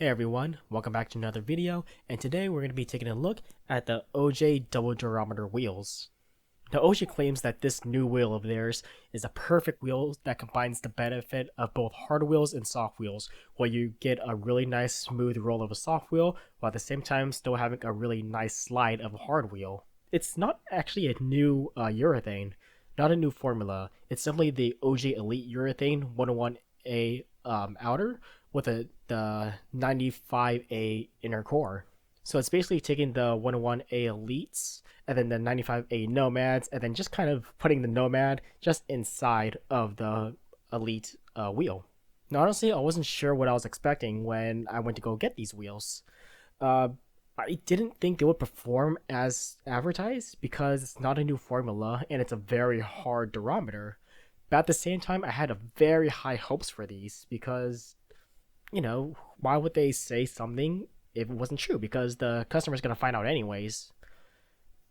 Hey everyone, welcome back to another video, and today we're going to be taking a look at the OJ double durometer wheels. Now OJ claims that this new wheel of theirs is a perfect wheel that combines the benefit of both hard wheels and soft wheels, where you get a really nice smooth roll of a soft wheel, while at the same time still having a really nice slide of a hard wheel. It's not actually a new urethane, not a new formula, it's simply the OJ Elite Urethane 101A outer, with the 95A inner core. So it's basically taking the 101A Elites and then the 95A Nomads and then just kind of putting the Nomad just inside of the Elite wheel. Now, honestly, I wasn't sure what I was expecting when I went to go get these wheels. I didn't think they would perform as advertised because it's not a new formula and it's a very hard durometer. But at the same time, I had a very high hopes for these because why would they say something if it wasn't true? Because the customer's going to find out anyways.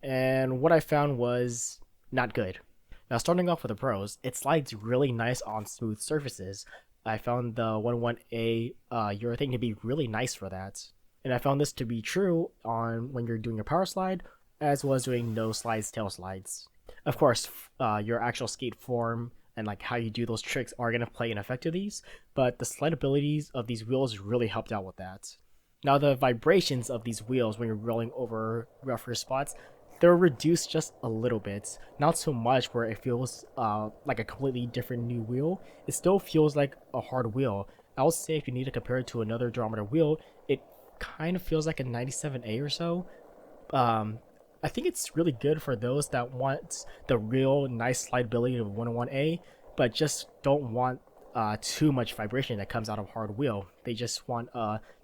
And what I found was not good. Now, starting off with the pros, it slides really nice on smooth surfaces. I found the 11A urethane to be really nice for that. And I found this to be true on when you're doing a power slide, as well as doing no slides, tail slides. Of course, your actual skate form and like how you do those tricks are going to play an effect to these, but the slide abilities of these wheels really helped out with that. Now the vibrations of these wheels when you're rolling over rougher spots, they're reduced just a little bit, not so much where it feels like a completely different new wheel. It still feels like a hard wheel. I would say if you need to compare it to another durometer wheel, it kind of feels like a 97A or so. I think it's really good for those that want the real nice slidability of 101A, but just don't want too much vibration that comes out of hard wheel. They just want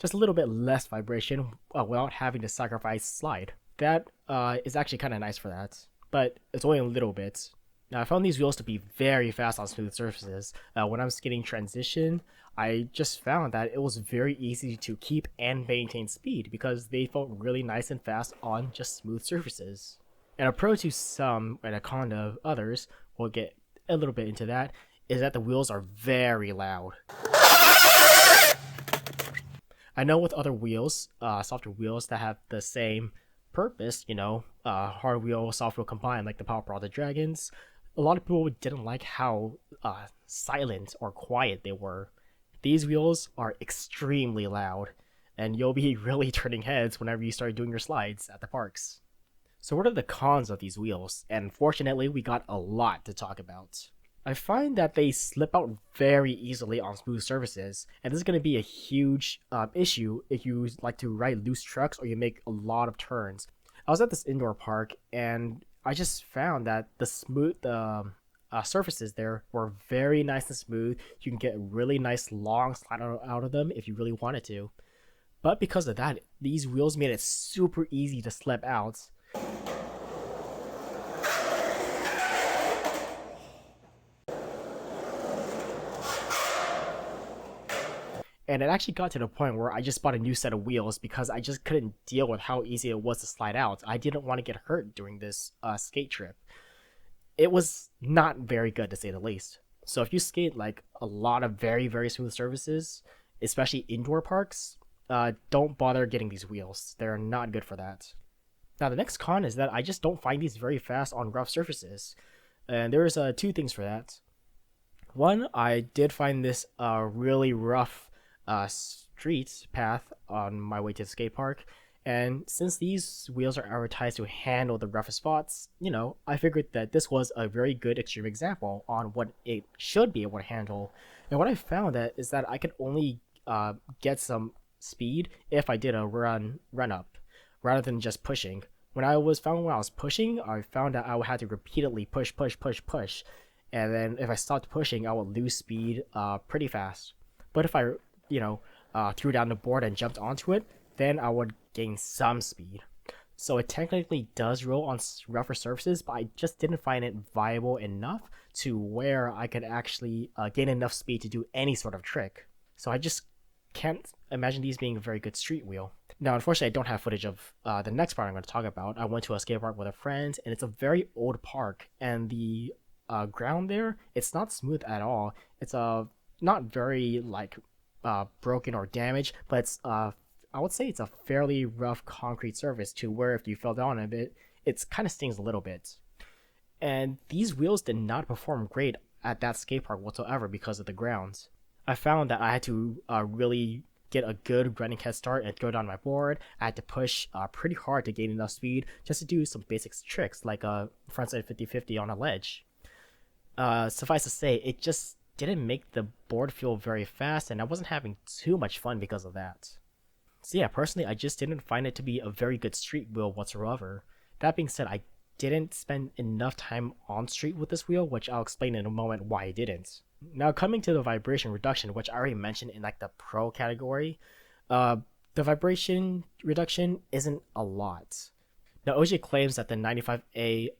just a little bit less vibration without having to sacrifice slide. That is actually kind of nice for that, but it's only a little bit. Now, I found these wheels to be very fast on smooth surfaces. When I was skating transition, I just found that it was very easy to keep and maintain speed because they felt really nice and fast on just smooth surfaces. And a pro to some and a con to others, we'll get a little bit into that, is that the wheels are very loud. I know with other wheels, softer wheels that have the same purpose, hard wheel, soft wheel combined, like the Power Pro, the Dragons, a lot of people didn't like how silent or quiet they were. These wheels are extremely loud, and you'll be really turning heads whenever you start doing your slides at the parks. So what are the cons of these wheels? And fortunately, we got a lot to talk about. I find that they slip out very easily on smooth surfaces, and this is going to be a huge issue if you like to ride loose trucks or you make a lot of turns. I was at this indoor park, and I just found that the surfaces there were very nice and smooth. You can get a really nice long slide out of them if you really wanted to. But because of that, these wheels made it super easy to slip out. And it actually got to the point where I just bought a new set of wheels because I just couldn't deal with how easy it was to slide out. I didn't want to get hurt during this skate trip. It was not very good, to say the least. So if you skate like a lot of very, very smooth surfaces, especially indoor parks, don't bother getting these wheels. They're not good for that. Now the next con is that I just don't find these very fast on rough surfaces. And there's two things for that. One, I did find this really rough street path on my way to the skate park, and since these wheels are advertised to handle the roughest spots, I figured that this was a very good extreme example on what it should be able to handle. And what I found that is that I could only get some speed if I did a run up rather than just pushing. When I was pushing, I found that I had to repeatedly push, and then if I stopped pushing, I would lose speed pretty fast. But if I threw down the board and jumped onto it, then I would gain some speed. So it technically does roll on rougher surfaces, but I just didn't find it viable enough to where I could actually gain enough speed to do any sort of trick. So I just can't imagine these being a very good street wheel. Now, unfortunately, I don't have footage of the next part I'm going to talk about. I went to a skate park with a friend, and it's a very old park, and the ground there, it's not smooth at all. It's not very like broken or damaged, but it's I would say it's a fairly rough concrete surface to where if you fell down a bit, it's kind of stings a little bit. And these wheels did not perform great at that skate park whatsoever because of the grounds. I found that I had to really get a good grinding head start and throw down my board. I had to push pretty hard to gain enough speed just to do some basic tricks like a frontside 50-50 on a ledge. Suffice to say, it just didn't make the board feel very fast, and I wasn't having too much fun because of that. So yeah, personally, I just didn't find it to be a very good street wheel whatsoever. That being said, I didn't spend enough time on street with this wheel, which I'll explain in a moment why I didn't. Now coming to the vibration reduction, which I already mentioned in like the pro category, the vibration reduction isn't a lot. Now OJ claims that the 95A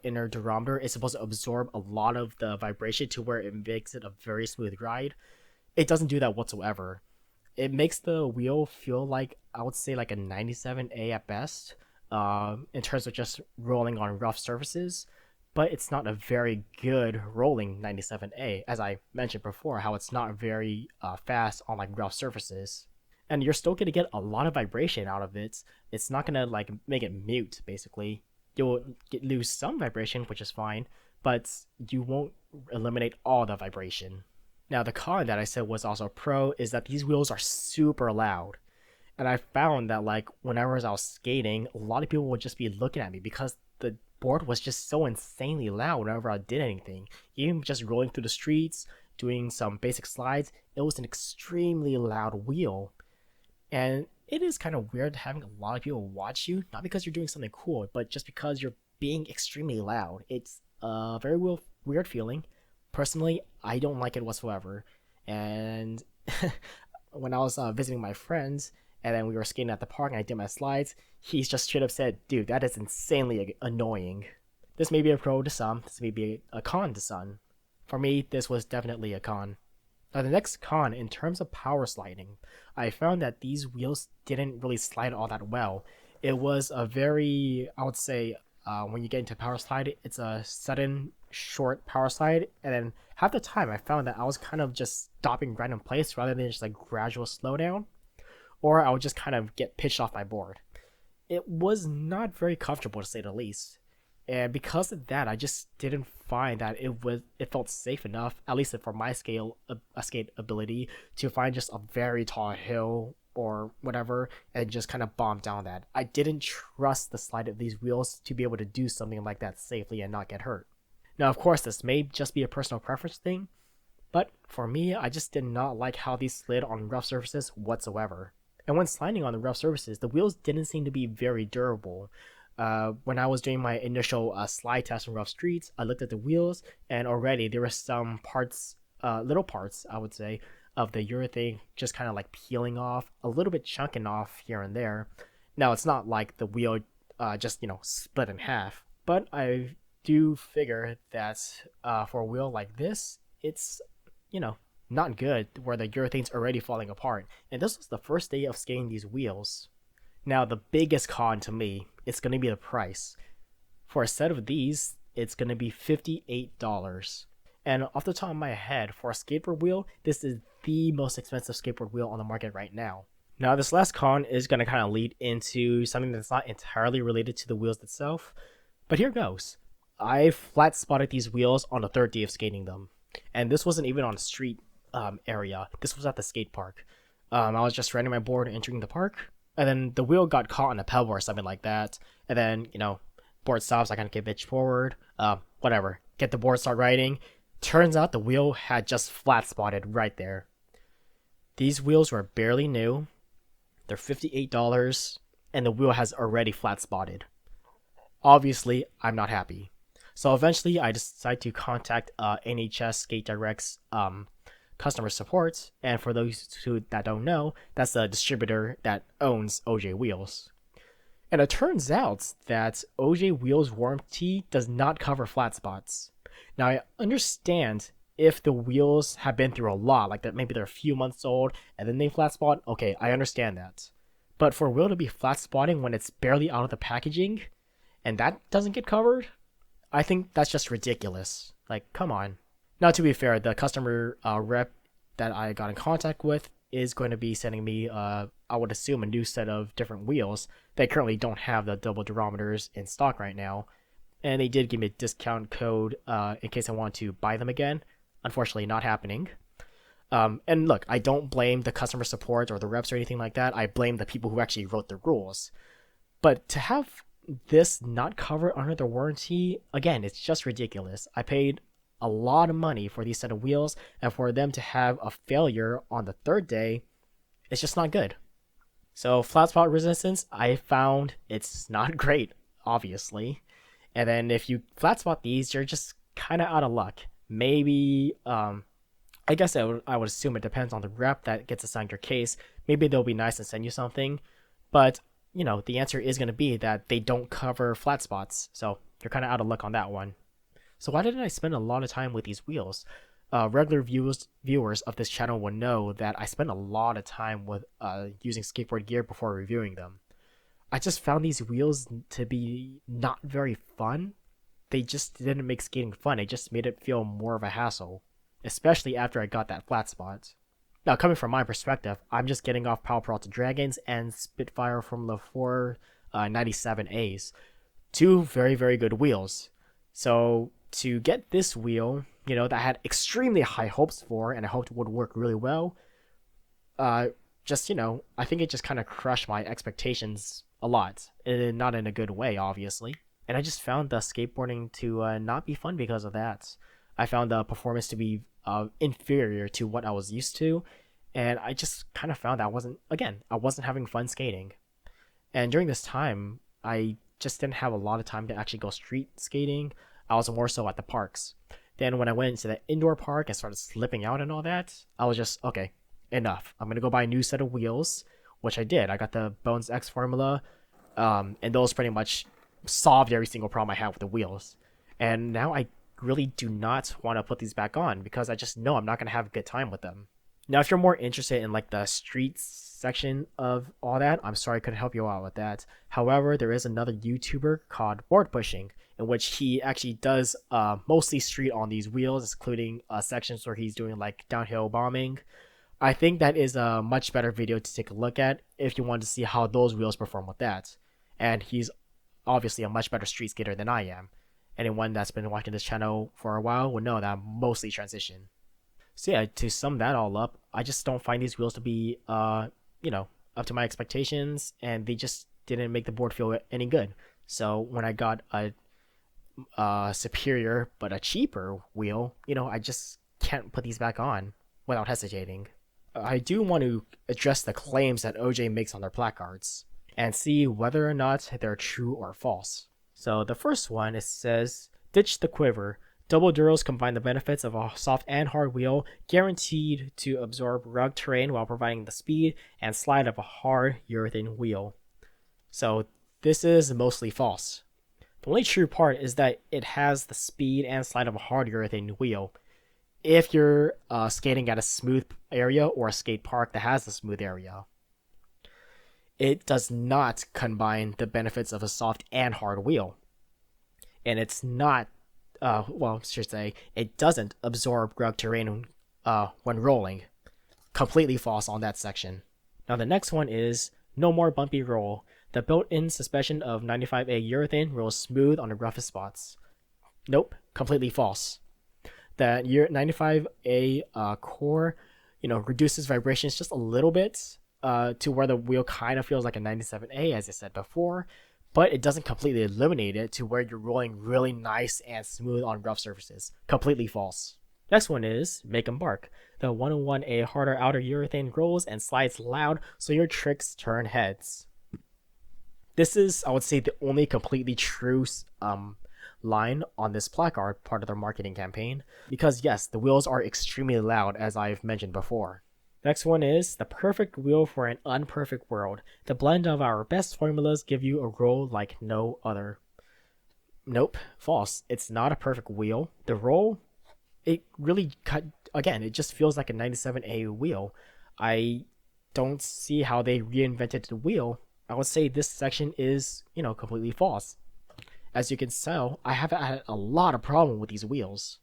inner durometer is supposed to absorb a lot of the vibration to where it makes it a very smooth ride. It doesn't do that whatsoever. It makes the wheel feel like, I would say, like a 97A at best, in terms of just rolling on rough surfaces, but it's not a very good rolling 97A, as I mentioned before, how it's not very fast on like rough surfaces. And you're still going to get a lot of vibration out of it. It's not going to like make it mute, basically. You'll lose some vibration, which is fine, but you won't eliminate all the vibration. Now the con that I said was also pro is that these wheels are super loud. And I found that like whenever I was skating, a lot of people would just be looking at me because the board was just so insanely loud whenever I did anything. Even just rolling through the streets, doing some basic slides, it was an extremely loud wheel. And it is kind of weird having a lot of people watch you, not because you're doing something cool, but just because you're being extremely loud. It's a very weird feeling. Personally, I don't like it whatsoever. And when I was visiting my friends, and then we were skating at the park and I did my slides, he's just straight up said, dude, that is insanely annoying. This may be a pro to some, this may be a con to some. For me, this was definitely a con. Now the next con, in terms of power sliding, I found that these wheels didn't really slide all that well. It was a very, I would say, when you get into power slide, it's a sudden, short power slide, and then half the time I found that I was kind of just stopping right in place rather than just like gradual slowdown, or I would just kind of get pitched off my board. It was not very comfortable to say the least. And because of that, I just didn't find that it felt safe enough, at least for my skate ability, to find just a very tall hill or whatever and just kind of bomb down that. I didn't trust the slide of these wheels to be able to do something like that safely and not get hurt. Now, of course, this may just be a personal preference thing, but for me, I just did not like how these slid on rough surfaces whatsoever. And when sliding on the rough surfaces, the wheels didn't seem to be very durable. When I was doing my initial slide test on rough streets, I looked at the wheels, and already there were some parts, little parts, I would say, of the urethane just kind of like peeling off, a little bit chunking off here and there. Now, it's not like the wheel just, split in half, but I do figure that for a wheel like this, it's, not good where the urethane's already falling apart. And this was the first day of skating these wheels. Now, the biggest con to me, it's going to be the price. For a set of these, it's going to be $58. And off the top of my head, for a skateboard wheel, this is the most expensive skateboard wheel on the market right now. Now, this last con is going to kind of lead into something that's not entirely related to the wheels itself, but here goes. I flat spotted these wheels on the third day of skating them. And this wasn't even on a street area. This was at the skate park. I was just riding my board entering the park, and then the wheel got caught on a pebble or something like that. And then, board stops, I kind of get pitched forward. Whatever. Get the board, start riding. Turns out the wheel had just flat spotted right there. These wheels were barely new. They're $58, and the wheel has already flat spotted. Obviously, I'm not happy. So eventually, I decided to contact NHS Skate Direct's customer support, and for those that don't know, that's the distributor that owns OJ Wheels. And it turns out that OJ Wheels warranty does not cover flat spots. Now, I understand if the wheels have been through a lot, like that maybe they're a few months old and then they flat spot, okay, I understand that. But for a wheel to be flat spotting when it's barely out of the packaging and that doesn't get covered, I think that's just ridiculous. Like, come on. Now, to be fair, the customer rep that I got in contact with is going to be sending me, I would assume, a new set of different wheels. They currently don't have the double durometers in stock right now, and they did give me a discount code in case I want to buy them again. Unfortunately, not happening. And look, I don't blame the customer support or the reps or anything like that. I blame the people who actually wrote the rules. But to have this not covered under the warranty, again, it's just ridiculous. I paid a lot of money for these set of wheels, and for them to have a failure on the third day, it's just not good. So flat spot resistance, I found it's not great, obviously. And then if you flat spot these, you're just kind of out of luck. Maybe, I guess I would assume it depends on the rep that gets assigned your case. Maybe they'll be nice and send you something, but the answer is going to be that they don't cover flat spots, so you're kind of out of luck on that one. So why didn't I spend a lot of time with these wheels? Regular viewers of this channel will know that I spend a lot of time with using skateboard gear before reviewing them. I just found these wheels to be not very fun. They just didn't make skating fun. It just made it feel more of a hassle, especially after I got that flat spot. Now, coming from my perspective, I'm just getting off Power Peralta Dragons and Spitfire from the 497As. Two very, very good wheels. So to get this wheel, that I had extremely high hopes for and I hoped would work really well, I think it just kind of crushed my expectations a lot. And not in a good way, obviously. And I just found the skateboarding to not be fun because of that. I found the performance to be inferior to what I was used to, and I just kind of found that I wasn't having fun skating. And during this time, I just didn't have a lot of time to actually go street skating. I was more so at the parks. Then when I went into the indoor park and started slipping out and all that, I was just, okay, enough. I'm going to go buy a new set of wheels, which I did. I got the Bones X formula, and those pretty much solved every single problem I had with the wheels. And now I really do not want to put these back on because I just know I'm not going to have a good time with them. Now, if you're more interested in like the streets section of all that, I'm sorry I couldn't help you out with that. However, there is another YouTuber called Board Pushing, in which he actually does mostly street on these wheels, including sections where he's doing like downhill bombing. I think that is a much better video to take a look at if you want to see how those wheels perform with that. And he's obviously a much better street skater than I am. Anyone that's been watching this channel for a while would know that I'm mostly transition. So yeah, to sum that all up, I just don't find these wheels to be, up to my expectations, and they just didn't make the board feel any good. So when I got a superior but a cheaper wheel, I just can't put these back on without hesitating. I do want to address the claims that OJ makes on their placards and see whether or not they're true or false. So the first one, it says, ditch the quiver. Double duros combine the benefits of a soft and hard wheel, guaranteed to absorb rugged terrain while providing the speed and slide of a hard urethane wheel. So this is mostly false. The only true part is that it has the speed and slide of a hard urethane wheel. If you're skating at a smooth area or a skate park that has a smooth area, it does not combine the benefits of a soft and hard wheel. And it's not, it doesn't absorb rugged terrain when rolling. Completely false on that section. Now the next one is, no more bumpy roll. The built-in suspension of 95A urethane rolls smooth on the roughest spots. Nope, completely false. The 95A core, reduces vibrations just a little bit, to where the wheel kind of feels like a 97A, as I said before, but it doesn't completely eliminate it to where you're rolling really nice and smooth on rough surfaces. Completely false. Next one is make 'em bark. The 101A harder outer urethane rolls and slides loud so your tricks turn heads. This is, I would say, the only completely true line on this placard, part of their marketing campaign, because yes, the wheels are extremely loud, as I've mentioned before. Next one is the perfect wheel for an unperfect world. The blend of our best formulas give you a roll like no other. Nope, false. It's not a perfect wheel. The roll, it really it just feels like a 97A wheel. I don't see how they reinvented the wheel. I would say this section is, completely false. As you can tell, I have had a lot of problem with these wheels.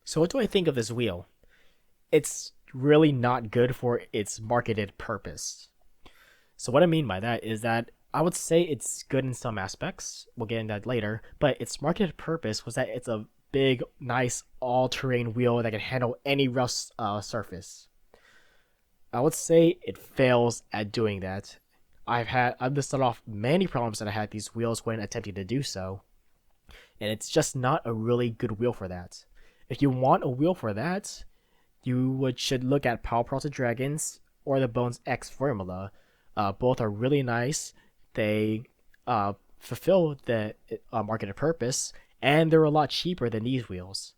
So what do I think of this wheel? It's really not good for its marketed purpose. So what I mean by that is that I would say it's good in some aspects. We'll get into that later. But its marketed purpose was that it's a big, nice, all-terrain wheel that can handle any rough surface. I would say it fails at doing that. I've listed off many problems that I had these wheels when attempting to do so, and it's just not a really good wheel for that. If you want a wheel for that, should look at Power Pro Dragons or the Bones X formula. Both are really nice. They fulfill the marketed purpose, and they're a lot cheaper than these wheels.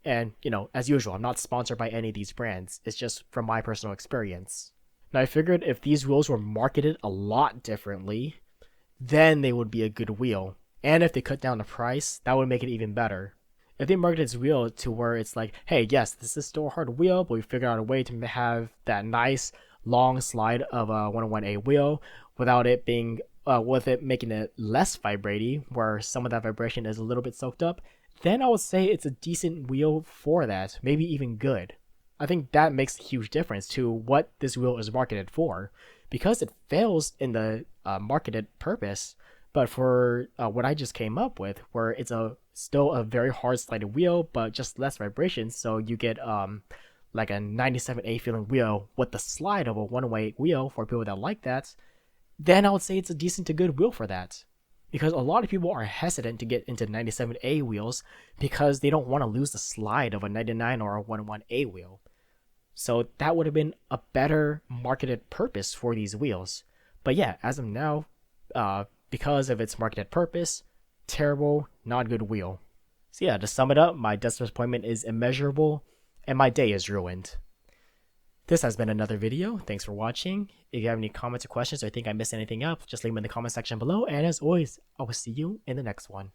And, as usual, I'm not sponsored by any of these brands. It's just from my personal experience. Now, I figured if these wheels were marketed a lot differently, then they would be a good wheel. And if they cut down the price, that would make it even better. If they marketed this wheel to where it's like, hey, yes, this is still a hard wheel, but we figured out a way to have that nice long slide of a 101A wheel without it being, with it making it less vibrating, where some of that vibration is a little bit soaked up, then I would say it's a decent wheel for that, maybe even good. I think that makes a huge difference to what this wheel is marketed for, because it fails in the marketed purpose. But for what I just came up with, where it's still a very hard slided wheel, but just less vibration, so you get like a 97A feeling wheel with the slide of a 108 wheel for people that like that, then I would say it's a decent to good wheel for that. Because a lot of people are hesitant to get into 97A wheels because they don't want to lose the slide of a 99 or a 101A wheel. So that would have been a better marketed purpose for these wheels. But yeah, as of now, because of its marketed purpose, terrible, not good wheel. So yeah, to sum it up, my disappointment is immeasurable, and my day is ruined. This has been another video. Thanks for watching. If you have any comments or questions or think I missed anything up, just leave them in the comment section below. And as always, I will see you in the next one.